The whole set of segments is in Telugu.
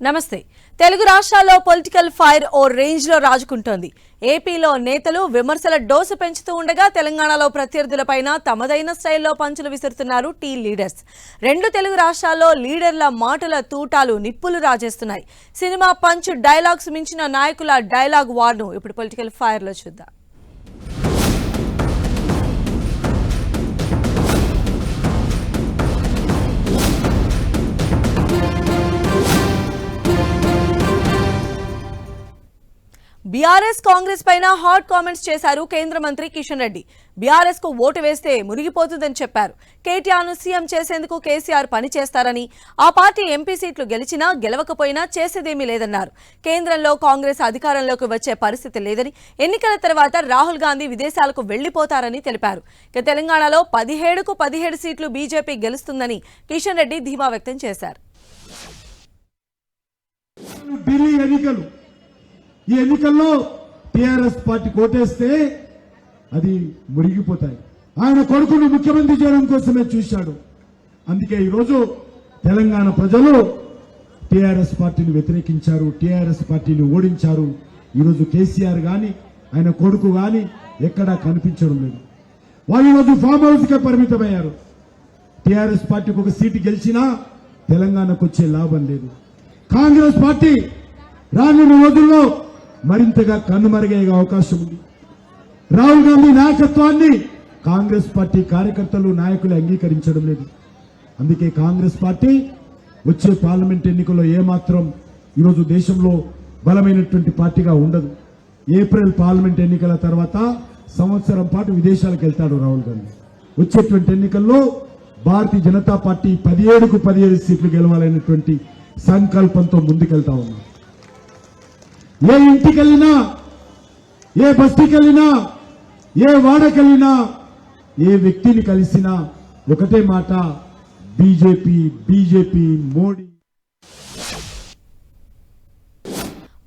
నమస్తే. తెలుగు రాష్ట్రాల్లో పొలిటికల్ ఫైర్ ఓ రేంజ్ లో రాజుకుంటోంది. ఏపీలో నేతలు విమర్శల డోసు పెంచుతూ ఉండగా తెలంగాణలో ప్రత్యర్థులపైన తమదైన స్టైల్లో పంచులు విసురుతున్నారు టీ లీడర్స్. రెండు తెలుగు రాష్ట్రాల్లో లీడర్ల మాటల తూటాలు నిప్పులు రాజేస్తున్నాయి. సినిమా పంచ్ డైలాగ్స్ మించిన నాయకుల డైలాగ్ వార్ను ఇప్పుడు పొలిటికల్ ఫైర్ లో చూద్దాం. బీఆర్ఎస్ కాంగ్రెస్ పైన హాట్ కామెంట్స్ చేశారు కేంద్ర మంత్రి కిషన్ రెడ్డి. బీఆర్ఎస్ కు ఓటు వేస్తే మునిగిపోతుందని చెప్పారు. కేటీఆర్ ను సీఎం చేసేందుకు కేసీఆర్ పని చేస్తారని, ఆ పార్టీ ఎంపీ సీట్లు గెలిచినా గెలవకపోయినా చేసేదేమీ లేదన్నారు. కేంద్రంలో కాంగ్రెస్ అధికారంలోకి వచ్చే పరిస్థితి లేదని, ఎన్నికల తర్వాత రాహుల్ గాంధీ విదేశాలకు వెళ్లిపోతారని తెలిపారు. ఇక తెలంగాణలో 17కు 17 సీట్లు బీజేపీ గెలుస్తుందని కిషన్ రెడ్డి ధీమా వ్యక్తం చేశారు. ఈ ఎన్నికల్లో టీఆర్ఎస్ పార్టీ కోటేస్తే అది మురిగిపోతాయి. ఆయన కొడుకును ముఖ్యమంత్రి చేయడం కోసమే చూశాడు. అందుకే ఈరోజు తెలంగాణ ప్రజలు టీఆర్ఎస్ పార్టీని వ్యతిరేకించారు, టీఆర్ఎస్ పార్టీని ఓడించారు. ఈరోజు కేసీఆర్ గాని ఆయన కొడుకు గాని ఎక్కడా కనిపించడం లేదు. వాళ్ళు ఈరోజు ఫామ్ హౌస్ కే పరిమితమయ్యారు. టీఆర్ఎస్ పార్టీకి ఒక సీటు గెలిచినా తెలంగాణకు వచ్చే లాభం లేదు. కాంగ్రెస్ పార్టీ రానున్న రోజుల్లో మరింతగా కన్నుమరుగయ్యే అవకాశం ఉంది. రాహుల్ గాంధీ నాయకత్వాన్ని కాంగ్రెస్ పార్టీ కార్యకర్తలు నాయకులు అంగీకరించడం లేదు. అందుకే కాంగ్రెస్ పార్టీ వచ్చే పార్లమెంట్ ఎన్నికల్లో ఏమాత్రం ఈరోజు దేశంలో బలమైనటువంటి పార్టీగా ఉండదు. ఏప్రిల్ పార్లమెంట్ ఎన్నికల తర్వాత సంవత్సరం పాటు విదేశాలకు వెళ్తాడు రాహుల్ గాంధీ. వచ్చేటువంటి ఎన్నికల్లో భారతీయ జనతా పార్టీ 17కు 17 సీట్లు గెలవాలనేటువంటి సంకల్పంతో ముందుకెళ్తా ఉన్నాం. ఏ ఇంటికెళ్ళినా, ఏ బస్తీకెళ్ళినా, ఏ వాడకెళ్ళినా, ఏ వ్యక్తిని కలిసినా ఒకటే మాట, బీజేపీ బీజేపీ మోడీ.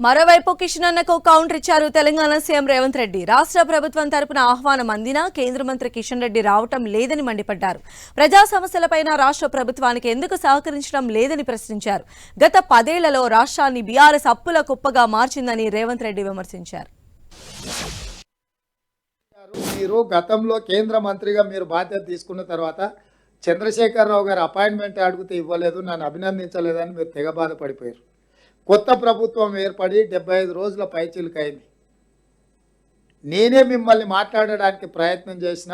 మరోవైపు కిషన్ అన్నకు కౌంటర్ ఇచ్చారు తెలంగాణ సీఎం రేవంత్ రెడ్డి. రాష్ట్ర ప్రభుత్వం తరపున ఆహ్వానం అందినా కేంద్ర మంత్రి కిషన్ రెడ్డి రావటం లేదని మండిపడ్డారు. ప్రజా సమస్యలపైన రాష్ట్ర ప్రభుత్వానికి ఎందుకు సహకరించడం లేదని ప్రశ్నించారు. గత 10 ఏళ్లలో రాష్ట్రాన్ని బీఆర్ఎస్ అప్పుల కుప్పగా మార్చిందని రేవంత్ రెడ్డి విమర్శించారు. మీరు గతంలో కేంద్ర మంత్రిగా మీరు బాధ్యత తీసుకున్న తర్వాత చంద్రశేఖరరావు గారు అపాయింట్మెంట్ అడిగితే ఇవ్వలేదు, నన్ను అభినందించలేదని మీరు తెగ బాధపడిపోయారు. కొత్త ప్రభుత్వం ఏర్పడి 75 రోజుల పైచిలుకైంది. నేనే మిమ్మల్ని మాట్లాడడానికి ప్రయత్నం చేసిన,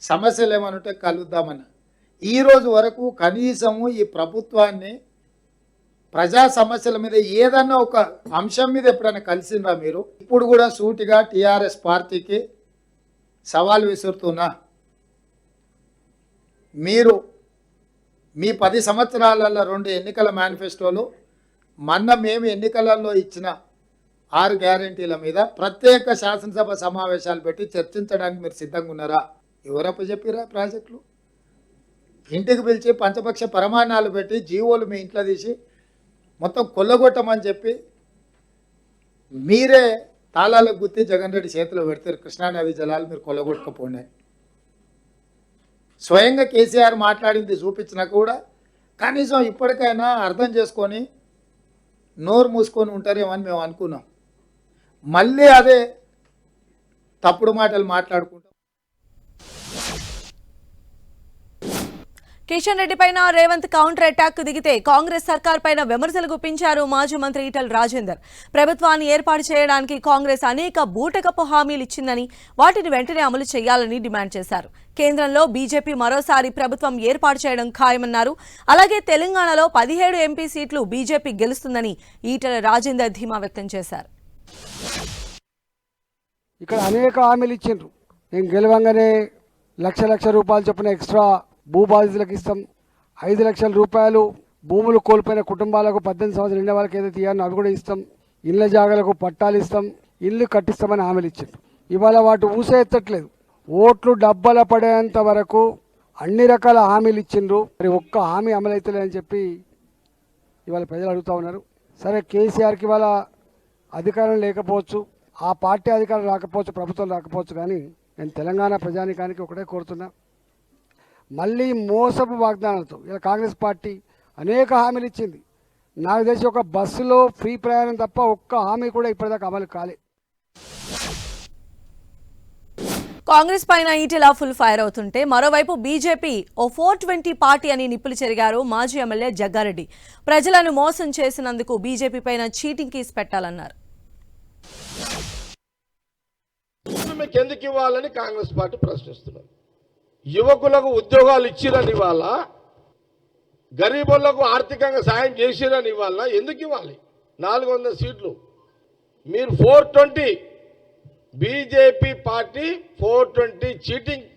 సమస్యలు ఏమనుంటే కలుద్దామన్న. ఈరోజు వరకు కనీసము ఈ ప్రభుత్వాన్ని ప్రజా సమస్యల మీద ఏదన్నా ఒక అంశం మీద ఎప్పుడైనా కలిసిందా మీరు? ఇప్పుడు కూడా సూటిగా టీఆర్ఎస్ పార్టీకి సవాల్ విసురుతున్నా, మీరు మీ 10 సంవత్సరాలలో 2 ఎన్నికల మేనిఫెస్టోలు, మొన్న మేము ఎన్నికలలో ఇచ్చిన 6 గ్యారెంటీల మీద ప్రత్యేక శాసనసభ సమావేశాలు పెట్టి చర్చించడానికి మీరు సిద్ధంగా ఉన్నారా? ఎవరప్ప చెప్పిరా? ప్రాజెక్టులు ఇంటికి పిలిచి పంచపక్ష ప్రమాణాలు పెట్టి జీవోలు మీ ఇంట్లో తీసి మొత్తం కొల్లగొట్టమని చెప్పి మీరే తాళాలకు గుర్తి జగన్ రెడ్డి చేతిలో పెడతారు. కృష్ణానది జలాలు మీరు కొల్లగొట్టకపోండి. స్వయంగా కేసీఆర్ మాట్లాడింది చూపించినా కూడా కనీసం ఇప్పటికైనా అర్థం చేసుకొని నోరు మూసుకొని ఉంటారేమని మేము అనుకున్నాం. మళ్ళీ అదే తప్పుడు మాటలు మాట్లాడుకుంటాం. కిషన్ రెడ్డి పైన రేవంత్ కౌంటర్ అటాక్ దిగితే కాంగ్రెస్ సర్కార్ పైన విమర్శలు గుప్పించారు మాజీ మంత్రి ఈటెల రాజేందర్. ప్రభుత్వాన్ని ఏర్పాటు చేయడానికి కాంగ్రెస్ అనేక బూటకపు హామీలు ఇచ్చిందని, వాటిని వెంటనే అమలు చేయాలని డిమాండ్ చేశారు. కేంద్రంలో బీజేపీ మరోసారి ప్రభుత్వం ఏర్పాటు చేయడం ఖాయమన్నారు. అలాగే తెలంగాణలో 17 ఎంపీ సీట్లు బీజేపీ గెలుస్తుందని ఈటెల రాజేందర్ ధీమా వ్యక్తం చేశారు. ఇక్కడ అనేక హామీలు ఇచ్చిండ్రు. నేను గెలవంగానే లక్ష రూపాయలు చొప్పున ఎక్స్ట్రా భూబాధితులకు ఇస్తాం, 5 లక్షల రూపాయలు భూములు కోల్పోయిన కుటుంబాలకు 18 సంవత్సరాలు నిండే వాళ్ళకి ఏదైతే ఇవ్వాలని అవి కూడా ఇస్తాం, ఇళ్ల జాగాలకు పట్టాలు ఇస్తాం, ఇల్లు కట్టిస్తామని హామీలు ఇచ్చిండ్రు. ఇవాళ వాటి ఊసే ఎత్తట్లేదు. ఓట్లు డబ్బల పడేంత వరకు అన్ని రకాల హామీలు ఇచ్చిండ్రు. మరి ఒక్క హామీ అమలైతలేదని చెప్పి ఇవాళ ప్రజలు అడుగుతూ ఉన్నారు. సరే, కేసీఆర్కి ఇవాళ అధికారం లేకపోవచ్చు, ఆ పార్టీ అధికారం రాకపోవచ్చు, ప్రభుత్వం రాకపోవచ్చు, కానీ నేను తెలంగాణ ప్రజానికానికి ఒకటే కోరుతున్నా, మళ్ళీ మోసపు వాగ్దానాలతో ఇలా కాంగ్రెస్ పార్టీ అనేక హామీలు ఇచ్చింది. నాకు తెలిసి ఒక బస్సులో ఫ్రీ ప్రయాణం తప్ప ఒక్క హామీ కూడా ఇప్పటిదాకా అమలు కాలే. కాంగ్రెస్ పైన ఈటెలా ఫుల్ ఫైర్ అవుతుంటే మరోవైపు బీజేపీ ఓ 420 పార్టీ అని నిప్పులు చెరిగారు మాజీ ఎమ్మెల్యే జగ్గారెడ్డి. ప్రజలను మోసం చేసినందుకు బీజేపీ పైన చీటింగ్ కేసు పెట్టాలన్నారు. మీకు ఎందుకు ఇవ్వాలని కాంగ్రెస్ పార్టీ ప్రశ్నిస్తున్నారు. యువకులకు ఉద్యోగాలు ఇచ్చిరని ఇవాళ, గరీబులకు ఆర్థికంగా సాయం చేసిరని ఇవాళ ఎందుకు ఇవ్వాలి? 400 సీట్లు మీరు 420, బీజేపీ పార్టీ 420 చీటింగ్.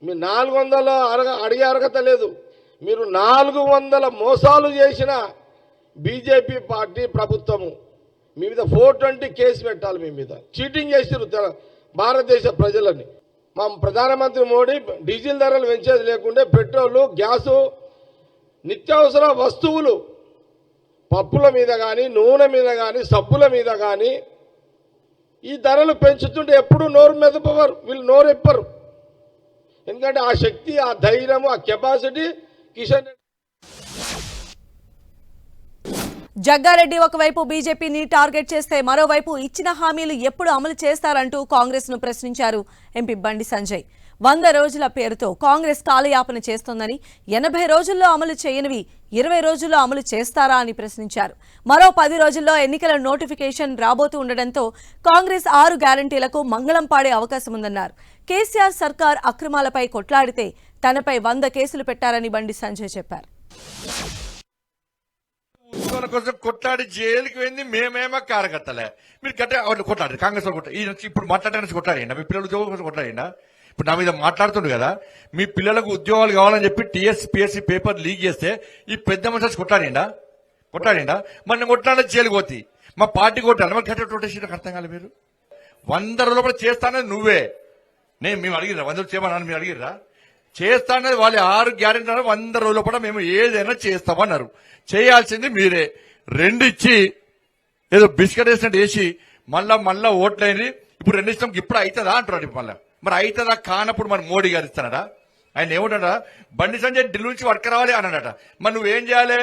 మీరు 400 అడిగే అర్హత లేదు. మీరు 400 మోసాలు చేసిన బీజేపీ పార్టీ ప్రభుత్వము మీ మీద 420 కేసు పెట్టాలి. మీ మీద చీటింగ్ చేసిరు భారతదేశ ప్రజలని. మా ప్రధానమంత్రి మోడీ డీజిల్ ధరలు పెంచేది లేకుంటే పెట్రోలు, గ్యాసు, నిత్యావసర వస్తువులు, పప్పుల మీద కానీ, నూనె మీద కానీ, సబ్బుల మీద కానీ ఈ ధరలు పెంచుతుంటే ఎప్పుడు నోరు మెదపవరు, వీళ్ళు నోరు ఎప్పరు. ఎందుకంటే ఆ శక్తి, ఆ ధైర్యం, ఆ కెపాసిటీ కిషన్ రెడ్డి. జగ్గారెడ్డి ఒకవైపు బీజేపీని టార్గెట్ చేస్తే మరోవైపు ఇచ్చిన హామీలు ఎప్పుడు అమలు చేస్తారంటూ కాంగ్రెస్ ను ప్రశ్నించారు ఎంపీ బండి సంజయ్. 100 రోజుల పేరుతో కాంగ్రెస్ కాలయాపన చేస్తోందని, 80 రోజుల్లో అమలు చేయనివి 20 రోజుల్లో అమలు చేస్తారా అని ప్రశ్నించారు. మరో 10 రోజుల్లో ఎన్నికల నోటిఫికేషన్ రాబోతూ ఉండడంతో కాంగ్రెస్ 6 గ్యారంటీలకు మంగళం పాడే అవకాశం ఉందన్నారు. కేసీఆర్ సర్కార్ అక్రమాలపై కొట్లాడితే తనపై 100 కేసులు పెట్టారని బండి సంజయ్ చెప్పారు. ఉద్యోగాల కోసం కొట్లాడి జైలుకి వెళ్ళి మేమేమో కార్యకర్తలే. మీరు గట్టిగా కొట్లాడారు, కాంగ్రెస్ వాళ్ళు కొట్టారు. ఇప్పుడు మాట్లాడడానికి కొట్లాడిందా? మీ పిల్లలు ఉద్యోగం కోసం కొట్లాడిందా? ఇప్పుడు నా మీద మాట్లాడుతుండ్రు కదా, మీ పిల్లలకు ఉద్యోగాలు కావాలని చెప్పి టీఎస్పీఎస్సీ పేపర్ లీక్ చేస్తే ఈ పెద్ద మనిషి కొట్లాడిండా? మన కొట్లాడే జైలుకి పోతే మా పార్టీ కొట్టాలి. మరి గట్టిగా రొటేషన్ అర్థం కాలేదు. మీరు 100 రోజుల చేస్తానని నువ్వే, మేము అడిగిరా 100 రోజులు చేయమని మీరు అడిగిర్రా? చేస్తానది వాళ్ళు 6 గ్యారెంటీ 100 రోజుల పాటు మేము ఏదైనా చేస్తామన్నారు. చేయాల్సింది మీరే. 2 ఇచ్చి ఏదో బిస్కెట్ వేసినట్టు వేసి మళ్ళా ఓట్లైంది. ఇప్పుడు 2 ఇష్టం ఇప్పుడు అవుతుందా అంటున్నాడు. మళ్ళీ మరి అవుతుందా కానప్పుడు మరి మోడీ గారు ఇస్తానడా? ఆయన ఏమంటాడా, బండి సంజయ్ ఢిల్లీ నుంచి వర్క్ రావాలి అన్నాడట. మరి నువ్వేం చేయాలి?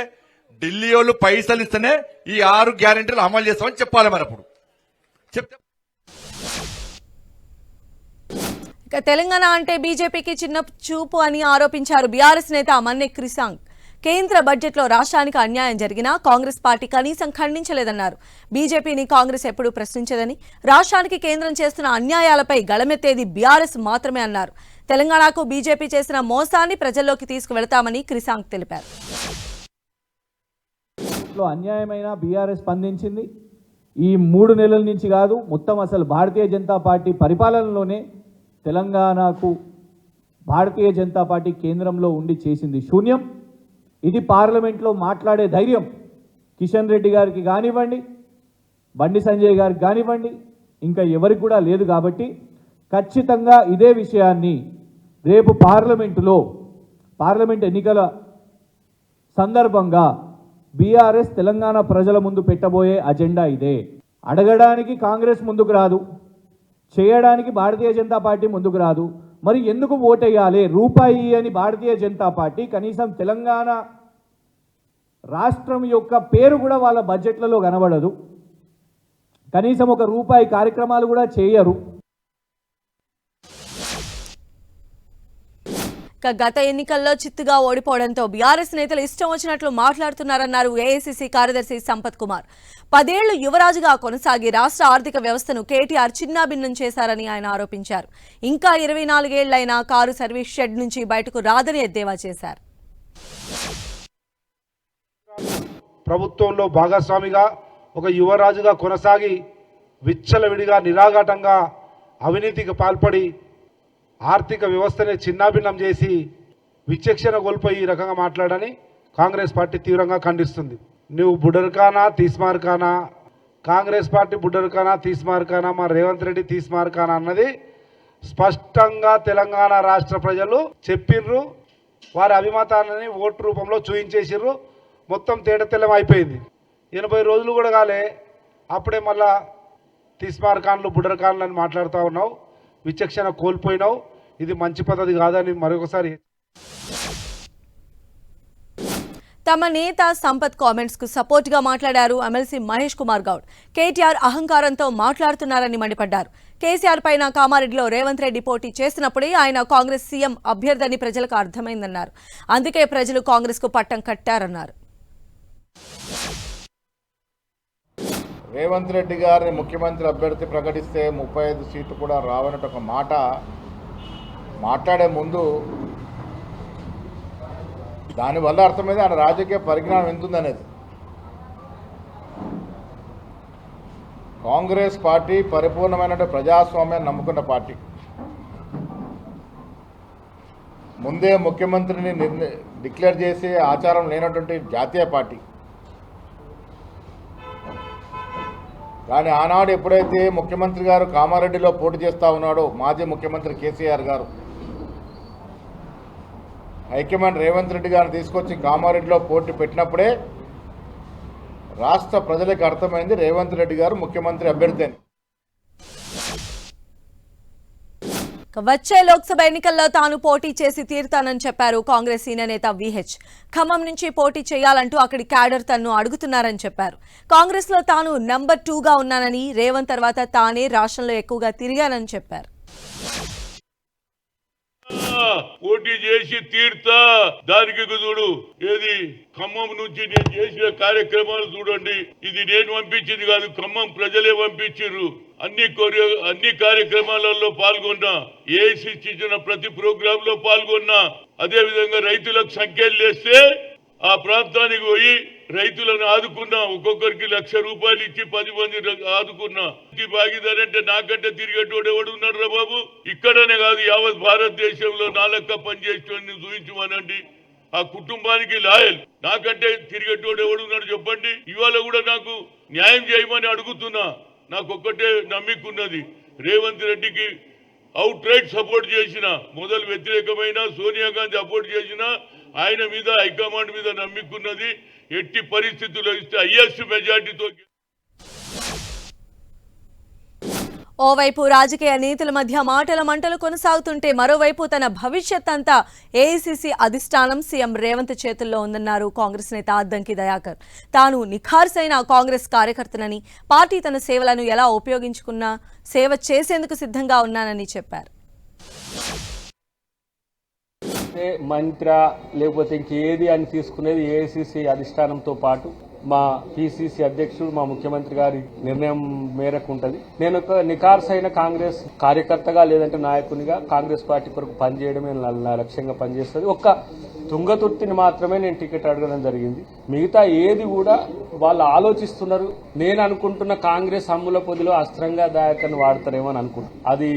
ఢిల్లీ వాళ్ళు పైసలు ఇస్తేనే ఈ 6 గ్యారెంటీలు అమలు చేస్తామని చెప్పాలి. మరి అప్పుడు చెప్తే ఇక తెలంగాణ అంటే బీజేపీకి చిన్న చూపు అని ఆరోపించారు బీఆర్ఎస్ నేత మన్నె క్రిసాంగ్. కేంద్ర బడ్జెట్లో రాష్ట్రానికి అన్యాయం జరిగినా కాంగ్రెస్ పార్టీ కనీసం ఖండించలేదన్నారు. బీజేపీని కాంగ్రెస్ ఎప్పుడూ ప్రశ్నించదని, రాష్ట్రానికి కేంద్రం చేస్తున్న అన్యాయాలపై గళమెత్తేది బీఆర్ఎస్ మాత్రమే అన్నారు. తెలంగాణకు బీజేపీ చేసిన మోసాన్ని ప్రజల్లోకి తీసుకువెళతామని క్రిసాంగ్ తెలిపారు. అన్యాయమైన బీఆర్ఎస్ స్పందించింది. ఈ 3 నెలల నుంచి కాదు, మొత్తం అసలు భారతీయ జనతా పార్టీ పరిపాలనలోనే తెలంగాణకు భారతీయ జనతా పార్టీ కేంద్రంలో ఉండి చేసింది శూన్యం. ఇది పార్లమెంట్లో మాట్లాడే ధైర్యం కిషన్ రెడ్డి గారికి కానివ్వండి, బండి సంజయ్ గారికి కానివ్వండి, ఇంకా ఎవరికి కూడా లేదు. కాబట్టి ఖచ్చితంగా ఇదే విషయాన్ని రేపు పార్లమెంట్ ఎన్నికల సందర్భంగా బీఆర్ఎస్ తెలంగాణ ప్రజల ముందు పెట్టబోయే అజెండా ఇదే. అడగడానికి కాంగ్రెస్ ముందుకు రాదు, చేయడానికి భారతీయ జనతా పార్టీ ముందుకు రాదు. మరి ఎందుకు ఓటేయాలి? రూపాయి అని భారతీయ జనతా పార్టీ కనీసం తెలంగాణ రాష్ట్రం యొక్క పేరు కూడా వాళ్ళ బడ్జెట్లలో కనబడదు. కనీసం ఒక రూపాయి కార్యక్రమాలు కూడా చేయరు. గత ఎన్నికల్లో చిత్తుగా ఓడిపోవడంతో బీఆర్ఎస్ నేతలు ఇష్టం వచ్చినట్లు మాట్లాడుతున్నారన్నారు ఏఐసీసీ కార్యదర్శి సంపత్ కుమార్. 10 ఏళ్లు యువరాజుగా కొనసాగి రాష్ట్ర ఆర్థిక వ్యవస్థను కేటీఆర్ చిన్నాభిన్నం చేశారని ఆయన ఆరోపించారు. ఇంకా 24 ఏళ్లైనా కారు సర్వీస్ షెడ్ నుంచి బయటకు రాదని ఎద్దేవా చేశారు. ప్రభుత్వంలో భాగస్వామిగా ఒక యువరాజుగా కొనసాగి విచ్చలవిడిగా నిరాఘాటంగా అవినీతికి పాల్పడి ఆర్థిక వ్యవస్థని చిన్నాభిన్నం చేసి విచక్షణ కోల్పోయి ఈ రకంగా మాట్లాడని కాంగ్రెస్ పార్టీ తీవ్రంగా ఖండిస్తుంది. నువ్వు బుడర్ఖానా తీస్మార్ఖానా, కాంగ్రెస్ పార్టీ బుడర్ఖానా తీస్మార్ఖానా, మా రేవంత్ రెడ్డి తీస్మార్ఖానా అన్నది స్పష్టంగా తెలంగాణ రాష్ట్ర ప్రజలు చెప్పిర్రు. వారి అభిమతాన్ని ఓటు రూపంలో చూయించేసిర్రు. మొత్తం తేటతెల్లం అయిపోయింది. 80 రోజులు కూడా కాలే, అప్పుడే మళ్ళా తీస్మార్ఖాన్లు బుడర్ఖాన్లు అని మాట్లాడుతూ ఉన్నావు. విచక్షణ కోల్పోయినావు. ఇది మంచి పద్ధతి కాదని మరొకసారి. తమ నేత సంపత్ కామెంట్స్ కు సపోర్ట్ గా మాట్లాడారు ఎమ్మెల్సీ మహేష్ కుమార్ గౌడ్. కేటీఆర్ అహంకారంతో మాట్లాడుతున్నారని మండిపడ్డారు. కేసీఆర్ పైన కామారెడ్డిలో రేవంత్ రెడ్డి పోటీ చేసినప్పుడే ఆయన కాంగ్రెస్ సీఎం అభ్యర్థని ప్రజలకు అర్థమైందన్నారు. అందుకే ప్రజలు కాంగ్రెస్ కు పట్టం కట్టారన్నారు. రేవంత్ రెడ్డి గారిని ముఖ్యమంత్రి అభ్యర్థి ప్రకటిస్తే 35 సీట్లు కూడా రావనట్టు ఒక మాట మాట్లాడే ముందు దానివల్ల అర్థమైంది ఆయన రాజకీయ పరిజ్ఞానం ఎంతుందనేది. కాంగ్రెస్ పార్టీ పరిపూర్ణమైన ప్రజాస్వామ్యాన్ని నమ్ముకున్న పార్టీ. ముందే ముఖ్యమంత్రిని డిక్లేర్ చేసే ఆచారం లేనటువంటి జాతీయ పార్టీ. కానీ ఆనాడు ఎప్పుడైతే ముఖ్యమంత్రి గారు కామారెడ్డిలో పోటీ చేస్తూ ఉన్నాడో మాజీ ముఖ్యమంత్రి కేసీఆర్ గారు హైకమాండ్ రేవంత్ రెడ్డి గారిని తీసుకొచ్చి కామారెడ్డిలో పోటీ పెట్టినప్పుడే రాష్ట్ర ప్రజలకు అర్థమైంది రేవంత్ రెడ్డి గారు ముఖ్యమంత్రి అభ్యర్థి అని. వచ్చే లోక్సభ ఎన్నికల్లో తాను పోటీ చేసి తీరుతానని చెప్పారు కాంగ్రెస్ సీనియర్ నేత విహెచ్. ఖమ్మం నుంచి పోటీ చేయాలంటూ అక్కడి క్యాడర్ తన్ను అడుగుతున్నారని చెప్పారు. కాంగ్రెస్ లో తాను నంబర్ 2గా ఉన్నానని, రేవంత్ తర్వాత తానే రాష్ట్రంలో ఎక్కువగా తిరిగానని చెప్పారు. పోటీ చేసి తీర్తా దానికి చూడు, ఏది ఖమ్మం నుంచి నేను చేసిన కార్యక్రమాలు చూడండి. ఇది నేను పంపించింది కాదు, ఖమ్మం ప్రజలే పంపించారు. అన్ని కార్యక్రమాలలో పాల్గొన్నా, ఏఐసిసి ఇచ్చిన ప్రతి ప్రోగ్రామ్ లో పాల్గొన్నా. అదే విధంగా రైతులకు సంఖ్యలు వేస్తే ఆ ప్రాంతానికి పోయి రైతులను ఆదుకున్నా. ఒక్కొక్కరికి ₹1,00,000 ఇచ్చి 10 మంది ఆదుకున్నా. భాగీదారంటే నాకంటే తిరిగేటోడు ఎవడు ఉన్నాడు రా బాబు? ఇక్కడనే కాదు, యావత్ భారతదేశంలో నా లెక్క పనిచేసేటోడిని చూపించమనండి. ఆ కుటుంబానికి లాయల్. నాకంటే తిరిగేటోడు ఎవడున్నాడు చెప్పండి. ఇవాళ కూడా నాకు న్యాయం చేయమని అడుగుతున్నా. నాకు ఒక్కటే నమ్మికున్నది, రేవంత్ రెడ్డికి అవుట్ రైట్ సపోర్ట్ చేసిన, మొదలు వ్యతిరేకమైన సోనియా గాంధీ సపోర్ట్ చేసిన, ఆయన మీద హైకమాండ్ మీద నమ్మికున్నది. ఎట్టి పరిస్థితుల్లో ఇస్తే హైయెస్ట్ మెజార్టీతో. ఓవైపు రాజకీయ నేతల మధ్య మాటల మంటలు కొనసాగుతుంటే మరోవైపు తన భవిష్యత్ అంతా ఏఐసిసి అధిష్టానం సీఎం రేవంత్ చేతుల్లో ఉందన్నారు కాంగ్రెస్ నేత అద్దంకి దయాకర్. తాను నిఖార్సైన కాంగ్రెస్ కార్యకర్తనని, పార్టీ తన సేవలను ఎలా ఉపయోగించుకున్నా సేవ చేసేందుకు సిద్ధంగా ఉన్నానని చెప్పారు. మంత్ర లేకపోతే ఇంకేది అని తీసుకునేది ఏఐసిసి అధిష్టానంతో పాటు మా పిసిసి అధ్యక్షుడు, మా ముఖ్యమంత్రి గారి నిర్ణయం మేరకు ఉంటుంది. నేను ఒక నిఖార్సైన కాంగ్రెస్ కార్యకర్తగా లేదంటే నాయకునిగా కాంగ్రెస్ పార్టీ కొరకు పనిచేయడమే నా లక్ష్యంగా పనిచేస్తుంది. ఒక్క తుంగతుర్తిని మాత్రమే నేను టికెట్ అడగడం జరిగింది. మిగతా ఏది కూడా వాళ్ళు ఆలోచిస్తున్నారు. నేను అనుకుంటున్న కాంగ్రెస్ అమ్ముల పొదిలో అస్త్రంగా దాయకని వాడతారేమో అని అనుకుంటున్నాను. అది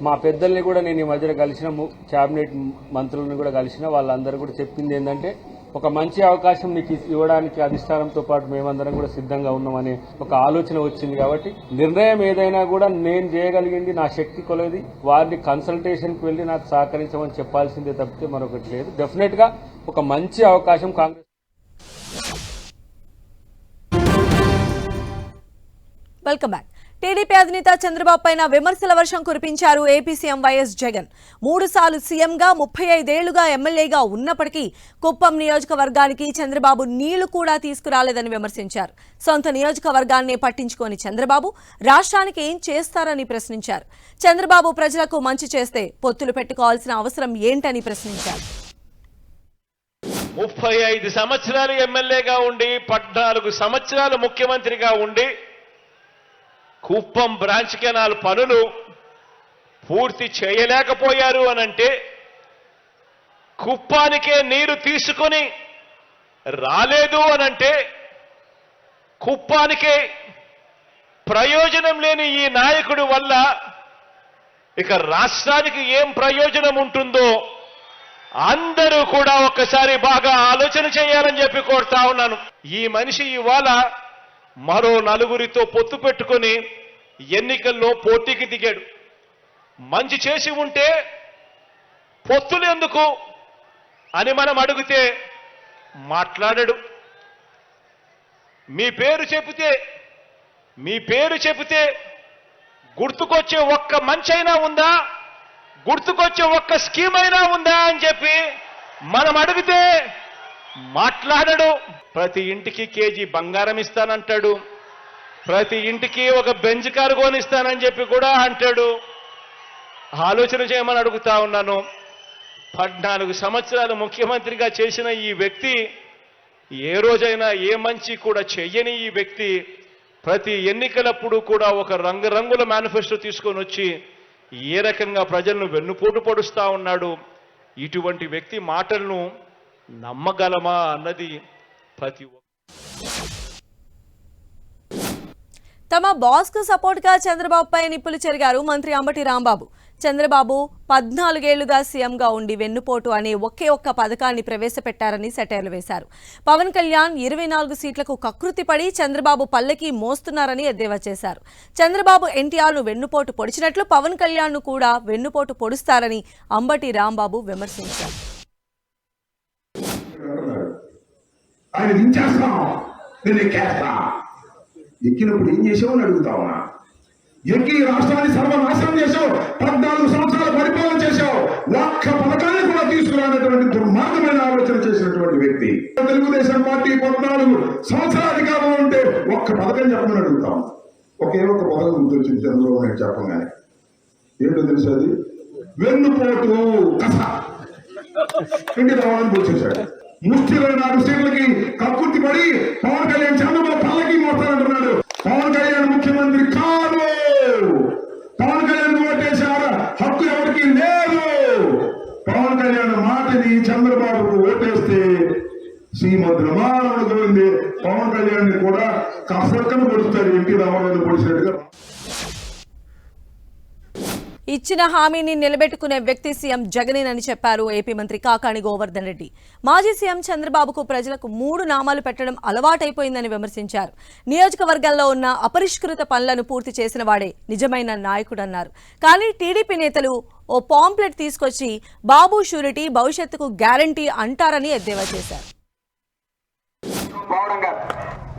మా పెద్దల్ని కూడా నేను ఈ మధ్యన కలిసిన, కేబినెట్ మంత్రులను కూడా కలిసిన, వాళ్ళందరూ కూడా చెప్పింది ఏంటంటే ఒక మంచి అవకాశం నీకు ఇవ్వడానికి అధిష్టానంతో పాటు మేమందరం కూడా సిద్ధంగా ఉన్నామనే ఒక ఆలోచన వచ్చింది. కాబట్టి నిర్ణయం ఏదైనా కూడా నేను చేయగలిగింది నా శక్తి కొలది వారిని కన్సల్టేషన్కి వెళ్లి నాకు సహకరించమని చెప్పాల్సిందే తప్పితే మరొకటి లేదు. డెఫినెట్ గా ఒక మంచి అవకాశం కాంగ్రెస్. Welcome back. టీడీపీ అధినేత చంద్రబాబు పైన విమర్శల వర్షం కురిపించారు ఏపీ సీఎం వైఎస్ జగన్. 3 సార్లు సీఎంగా 35 ఏళ్లుగా ఎమ్మెల్యేగా ఉన్నప్పటికీ కుప్పం నియోజకవర్గానికి చంద్రబాబు నీళ్లు కూడా తీసుకురాలేదని విమర్శించారు. సొంత నియోజకవర్గాన్ని పట్టించుకోని చంద్రబాబు రాష్ట్రానికి ఏం చేస్తారని ప్రశ్నించారు. చంద్రబాబు ప్రజలకు మంచి చేస్తే పొత్తులు పెట్టుకోవాల్సిన అవసరం ఏంటని ప్రశ్నించారు. 35 సంవత్సరాలు ఎమ్మెల్యేగా ఉండి 14 సంవత్సరాలు ముఖ్యమంత్రిగా ఉండి కుప్పం బ్రాంచ్ కెనాల్ పనులు పూర్తి చేయలేకపోయారు అనంటే, కుప్పానికే నీరు తీసుకొని రాలేదు అనంటే, కుప్పానికే ప్రయోజనం లేని ఈ నాయకుడి వల్ల ఇక రాష్ట్రానికి ఏం ప్రయోజనం ఉంటుందో అందరూ కూడా ఒక్కసారి బాగా ఆలోచన చేయాలని చెప్పి కోరుతా ఉన్నాను. ఈ మనిషి ఇవాళ మరో 4గురితో పొత్తు పెట్టుకొని ఎన్నికల్లో పోటీకి దిగాడు. మంచి చేసి ఉంటే పొత్తులు ఎందుకు అని మనం అడిగితే మాట్లాడాడు. మీ పేరు చెబితే గుర్తుకొచ్చే ఒక్క మంచైనా ఉందా, గుర్తుకొచ్చే ఒక్క స్కీమ్ అయినా ఉందా అని చెప్పి మనం అడిగితే మాట్లాడడు. ప్రతి ఇంటికి కేజీ బంగారం ఇస్తానంటాడు, ప్రతి ఇంటికి ఒక బెంచ్ కారు కొనిస్తానని చెప్పి కూడా అంటాడు. ఆలోచన చేయమని అడుగుతా ఉన్నాను. 14 సంవత్సరాలు ముఖ్యమంత్రిగా చేసిన ఈ వ్యక్తి, ఏ రోజైనా ఏ మంచి కూడా చెయ్యని ఈ వ్యక్తి ప్రతి ఎన్నికలప్పుడు కూడా ఒక రంగురంగుల మేనిఫెస్టో తీసుకొని వచ్చి ఏ రకంగా ప్రజలను వెన్నుపోటు పొడుస్తా ఉన్నాడు. ఇటువంటి వ్యక్తి మాటలను నమ్మగలమా అన్నది ప్రతి తమ బాస్ కు సపోర్ట్ గా చంద్రబాబుపై నిప్పులు చెరిగారు మంత్రి అంబటి రాంబాబు. చంద్రబాబు 14 ఏళ్లుగా సీఎంగా ఉండి వెన్నుపోటు అనే ఒకే ఒక్క పథకాన్ని ప్రవేశపెట్టారని సెటైర్లు వేశారు. పవన్ కళ్యాణ్ 24 సీట్లకు కకృతిపడి చంద్రబాబు పల్లకి మోస్తున్నారని ఎద్దేవా చేశారు. చంద్రబాబు ఎన్టీఆర్ను వెన్నుపోటు పొడిచినట్లు పవన్ కళ్యాణ్ను కూడా వెన్నుపోటు పొడుస్తారని అంబటి రాంబాబు విమర్శించారు. ఎక్కినప్పుడు ఏం చేసావు అని అడుగుతా ఉన్నా. ఎక్కి రాష్ట్రాన్ని సర్వనాశనం చేశావు, 14 సంవత్సరాలు పరిపాలన చేశావు, ఒక్క పథకాన్ని కూడా తీసుకురానటువంటి దుర్మార్గమైన ఆలోచన చేసినటువంటి వ్యక్తి. తెలుగుదేశం పార్టీ 14 సంవత్సరాల అధికారంలో ఉంటే ఒక్క పథకం చెప్పమని అడుగుతాం. ఒకే ఒక పథకం గుర్తొచ్చింది చంద్రబాబు నాయుడు చెప్పగానే. ఏంటో తెలుసు, అది వెన్నుపోటు కస ఇంటి రావాలని గుర్తించాడు. ముష్టి 24 సీట్లకి కక్కుర్తి పడి పవన్ కళ్యాణ్ చంద్రబాబు పల్లకి మోస్తారంటున్నాడు. పవన్ కళ్యాణ్ ముఖ్యమంత్రి కాదు, పవన్ కళ్యాణ్ ఓటేశారు హక్కు ఎవరికి లేదు. పవన్ కళ్యాణ్ మాటని చంద్రబాబుకు ఓటేస్తే శ్రీమద్రమారముడు గోవిందే పవన్ కళ్యాణ్ కూడా కసరకను పొడుస్తాడు, ఎన్టీ రామారావు పొడిచినట్టుగా. ఇచ్చిన హామీని నిలబెట్టుకునే వ్యక్తి సీఎం జగనేనని చెప్పారు ఏపీ మంత్రి కాకాణి గోవర్ధన్ రెడ్డి. మాజీ సీఎం చంద్రబాబుకు ప్రజలకు 3 నామాలు పెట్టడం అలవాటైపోయిందని విమర్శించారు. నియోజకవర్గాల్లో ఉన్న అపరిష్కృత పనులను పూర్తి చేసిన వాడే నిజమైన నాయకుడన్నారు. కానీ టీడీపీ నేతలు ఓ పాంప్లెట్ తీసుకొచ్చి బాబు షూరిటీ భవిష్యత్తుకు గ్యారంటీ అంటారని ఎద్దేవా చేశారు.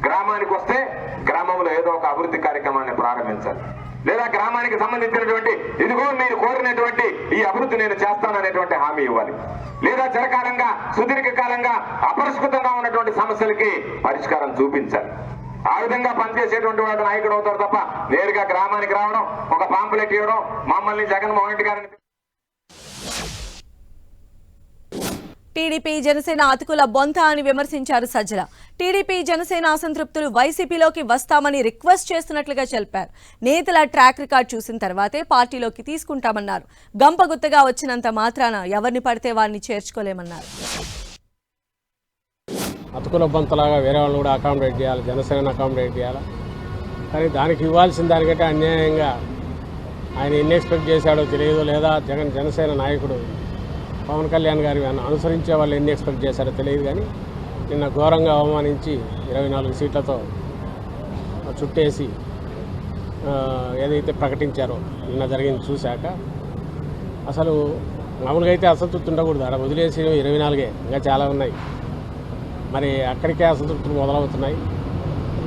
గ్రామానికి వస్తే గ్రామంలో ఏదో ఒక అభివృద్ధి కార్యక్రమాన్ని ప్రారంభించాలి, లేదా గ్రామానికి సంబంధించినటువంటి ఇదిగో మీరు కోరినటువంటి ఈ అభివృద్ధి నేను చేస్తాననేటువంటి హామీ ఇవ్వాలి, లేదా చిరకాలంగా సుదీర్ఘకాలంగా అపరిష్కృతంగా ఉన్నటువంటి సమస్యలకి పరిష్కారం చూపించాలి. ఆ విధంగా పనిచేసేటువంటి వాడు నాయకుడు అవుతారు తప్ప నేరుగా గ్రామానికి రావడం, ఒక పాంప్లెట్ ఇవ్వడం, మమ్మల్ని జగన్మోహన్ రెడ్డి గారిని. టీడీపీ జనసేన అతుకుల బొంత అని విమర్శించారు సజ్జల. టీడీపీ జనసేన అసంతృప్తులు వైసీపీలోకి వస్తామని రిక్వెస్ట్ చేస్తున్నట్లుగా చెప్పారు. నేతల ట్రాక్ రికార్డ్ చూసిన తర్వాతే పార్టీలోకి తీసుకుంటామన్నారు. గంపగుత్తగా వచ్చినంత మాత్రాన ఎవరిని పడితే వారిని చేర్చుకోలేమన్నారు. అతుకుల బొంతలాగా వేరే వాళ్ళు కూడా అకామిడేట్ చేయాలి, జనసేన అకామిడేట్ చేయాలి. కానీ దానికి ఇవ్వాల్సిన దానికంటే అన్యాయంగా ఆయన ఎన్ని ఎక్స్పెక్ట్ చేశాడో తెలియదు, లేదా జనసేన నాయకుడు పవన్ కళ్యాణ్ గారి అనుసరించే వాళ్ళు ఎన్ని ఎక్స్పెక్ట్ చేశారో తెలియదు. కానీ నిన్న ఘోరంగా అవమానించి 24 సీట్లతో చుట్టేసి ఏదైతే ప్రకటించారో నిన్న జరిగింది చూశాక అసలు మామూలుగా అయితే అసంతృప్తి ఉండకూడదు. అక్కడ వదిలేసి 24 ఇంకా చాలా ఉన్నాయి. మరి అక్కడికే అసంతృప్తులు మొదలవుతున్నాయి.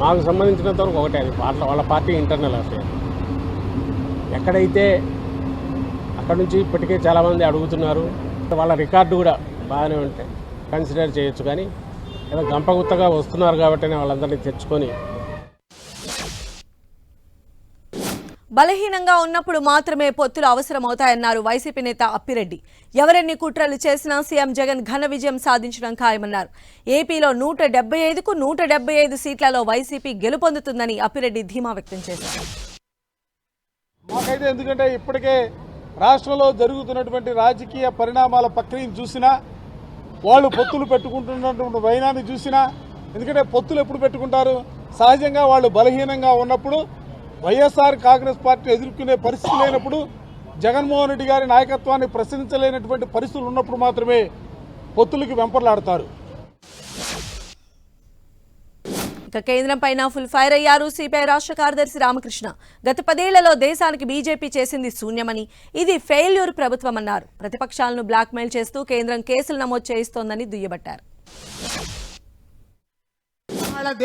మాకు సంబంధించినంత వరకు ఒకటే, అది వాళ్ళ పార్టీ ఇంటర్నల్ అఫేర్. ఎక్కడైతే అక్కడ నుంచి ఇప్పటికే చాలామంది అడుగుతున్నారు, వాళ్ళ రికార్డు కూడా బాగానే ఉంటాయి, కన్సిడర్ చేయొచ్చు. కానీ ఏదో గంపగుత్తగా వస్తున్నారు కాబట్టి వాళ్ళందరినీ తెచ్చుకొని బలహీనంగా ఉన్నప్పుడు మాత్రమే పొత్తులు అవసరమవుతాయన్నారు వైసీపీ నేత అప్పిరెడ్డి. ఎవరెన్ని కుట్రలు చేసినా సీఎం జగన్ ఘన విజయం సాధించడం ఖాయమన్నారు. ఏపీలో 175కు 175 సీట్లలో వైసీపీ గెలుపొందుతుందని అప్పిరెడ్డి ధీమా వ్యక్తం చేశారు. మాకైతే ఎందుకంటే ఇప్పటికే రాష్ట్రంలో జరుగుతున్నటువంటి రాజకీయ పరిణామాల ప్రక్రియను చూసినా, వాళ్ళు పొత్తులు పెట్టుకుంటున్నటువంటి వైనాన్ని చూసినా, ఎందుకంటే పొత్తులు ఎప్పుడు పెట్టుకుంటారు, సహజంగా వాళ్ళు బలహీనంగా ఉన్నప్పుడు, వైఎస్ఆర్ కాంగ్రెస్ పార్టీ ఎదుర్కొనే పరిస్థితి లేనప్పుడు, జగన్మోహన్ రెడ్డి గారి నాయకత్వాన్ని ప్రశ్నించలేనటువంటి పరిస్థితులు ఉన్నప్పుడు మాత్రమే పొత్తులకి వెంపర్లాడతారు. ఇక కేంద్రం పైన ఫుల్ ఫైర్ అయ్యారు సిపిఐ రాష్ట్ర కార్యదర్శి రామకృష్ణ. గత 10 ఏళ్లలో దేశానికి బీజేపీ చేసింది శూన్యమని, ఇది ఫెయిల్యూర్ ప్రభుత్వమన్నారు. ప్రతిపక్షాలను బ్లాక్మెయిల్ చేస్తూ కేంద్రం కేసులు నమోదు చేయిస్తోందని దుయ్యబట్టారు.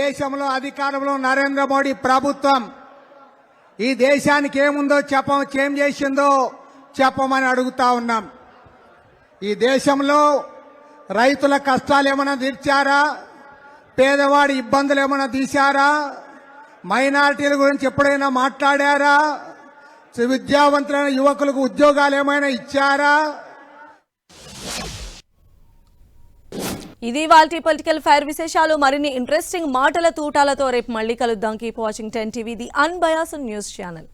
దేశంలో అధికారంలో నరేంద్ర మోడీ ప్రభుత్వం ఈ దేశానికి ఏముందో ఏం చేసిందో చెప్పమని అడుగుతా ఉన్నాం. ఈ దేశంలో రైతుల కష్టాలు ఏమైనా తీర్చారా? పేదవాడి ఇబ్బందులు ఏమైనా తీశారా? మైనారిటీల గురించి ఎప్పుడైనా మాట్లాడారా? విద్యావంతులైన యువకులకు ఉద్యోగాలు ఏమైనా ఇచ్చారా? ఇది వాల్టీ పొలిటికల్ ఫైర్ విశేషాలు. మరిన్ని ఇంట్రెస్టింగ్ మాటల తూటాలతో రేపు మళ్ళీ కలుద్దాం. Keep watching 10 TV, the unbiased news channel.